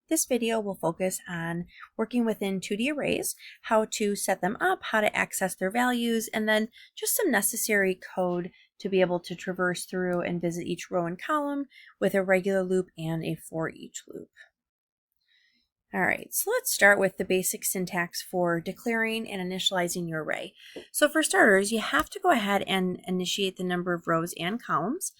This video will focus on working within 2D arrays, how to set them up, how to access their values, and then just some necessary code to be able to traverse through and visit each row and column with a regular loop and a for each loop. All right, so let's start with the basic syntax for declaring and initializing your array. So for starters, you have to go ahead and initiate the number of rows and columns.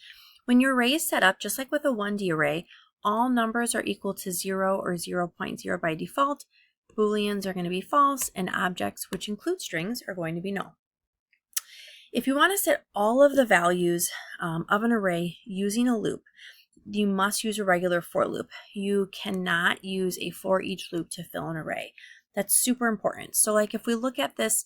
When your array is set up, just like with a 1D array, all numbers are equal to 0 or 0.0 by default. Booleans are going to be false, and objects, which include strings, are going to be null. If you want to set all of the values of an array using a loop, you must use a regular for loop. You cannot use a for each loop to fill an array. That's super important. So like if we look at this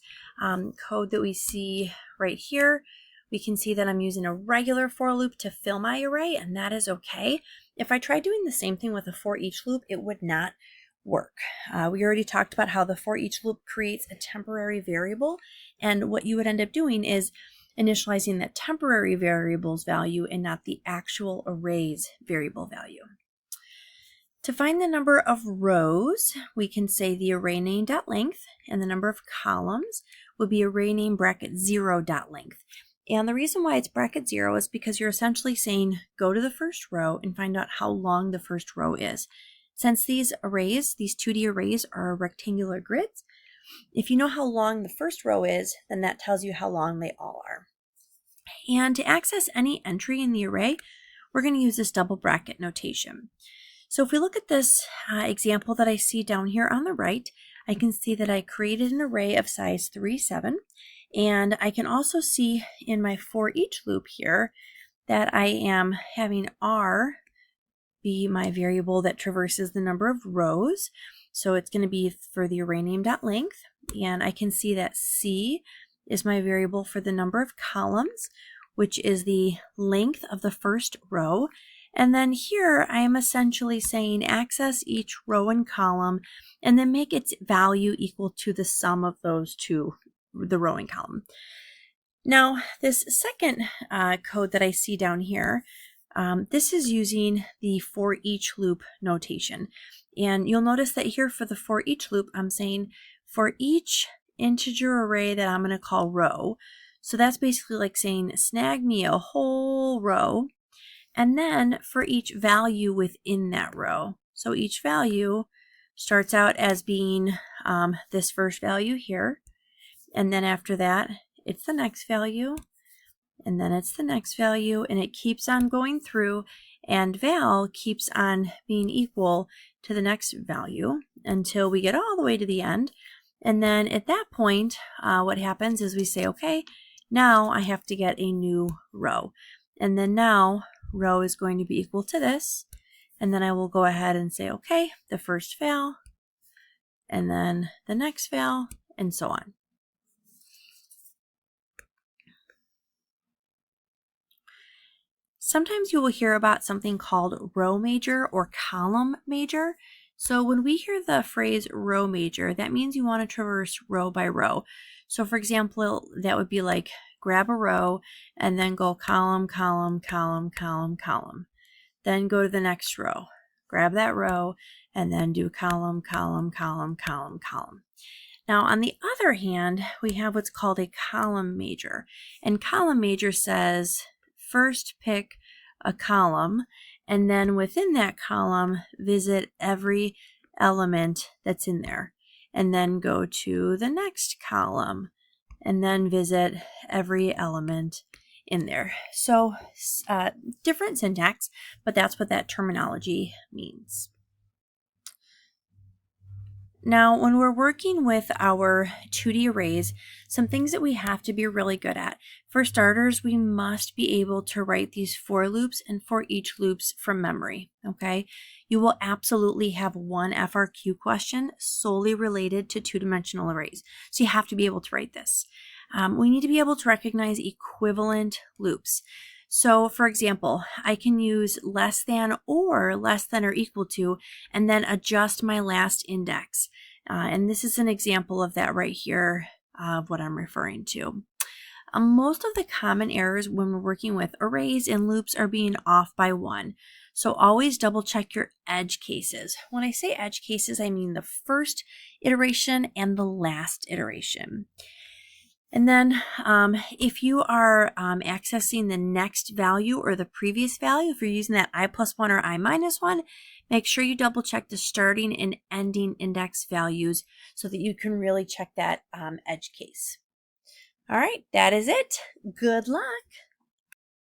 code that we see right here, we can see that I'm using a regular for loop to fill my array, and that is okay. If I tried doing the same thing with a for each loop, it would not work. We already talked about how the for each loop creates a temporary variable, and what you would end up doing is initializing that temporary variable's value and not the actual array's variable value. To find the number of rows, we can say the array name.length, and the number of columns would be array name bracket 0.length. And the reason why it's bracket 0 is because you're essentially saying go to the first row and find out how long the first row is. Since these arrays, these 2D arrays, are rectangular grids, if you know how long the first row is, then that tells you how long they all are. And to access any entry in the array, we're going to use this double bracket notation. So if we look at this example that I see down here on the right, I can see that I created an array of size 3, 7, and I can also see in my for each loop here that I am having R be my variable that traverses the number of rows. So it's going to be for the array name.length, and I can see that C is my variable for the number of columns, which is the length of the first row. And then here I am essentially saying access each row and column and then make its value equal to the sum of those two, the row and column. Now this second code that I see down here, this is using the for each loop notation. And you'll notice that here for the for each loop, I'm saying for each integer array that I'm going to call row. So that's basically like saying snag me a whole row. And then for each value within that row. So each value starts out as being this first value here. And then after that, it's the next value. And then it's the next value. And it keeps on going through. And val keeps on being equal to the next value until we get all the way to the end. And then at that point, what happens is we say, okay, now I have to get a new row. And then now row is going to be equal to this. And then I will go ahead and say, okay, the first val, and then the next val, and so on. Sometimes you will hear about something called row major or column major. So when we hear the phrase row major, that means you want to traverse row by row. So for example, that would be like grab a row and then go column, column, column, column, column. Then go to the next row, grab that row, and then do column, column, column, column, column. Now on the other hand, we have what's called a column major. And column major says first pick a column, and then within that column, visit every element that's in there. And then go to the next column, and then visit every element in there. So different syntax, but that's what that terminology means. Now, when we're working with our 2D arrays, some things that we have to be really good at. For starters, we must be able to write these for loops and for each loops from memory, okay? You will absolutely have one FRQ question solely related to two-dimensional arrays. So you have to be able to write this. We need to be able to recognize equivalent loops. So for example, I can use less than or equal to, and then adjust my last index. And this is an example of that right here of what I'm referring to. Most of the common errors when we're working with arrays and loops are being off by 1. So always double check your edge cases. When I say edge cases, I mean the first iteration and the last iteration. And then if you are accessing the next value or the previous value, if you're using that I+1 or I-1, make sure you double check the starting and ending index values so that you can really check that edge case. All right, that is it. Good luck.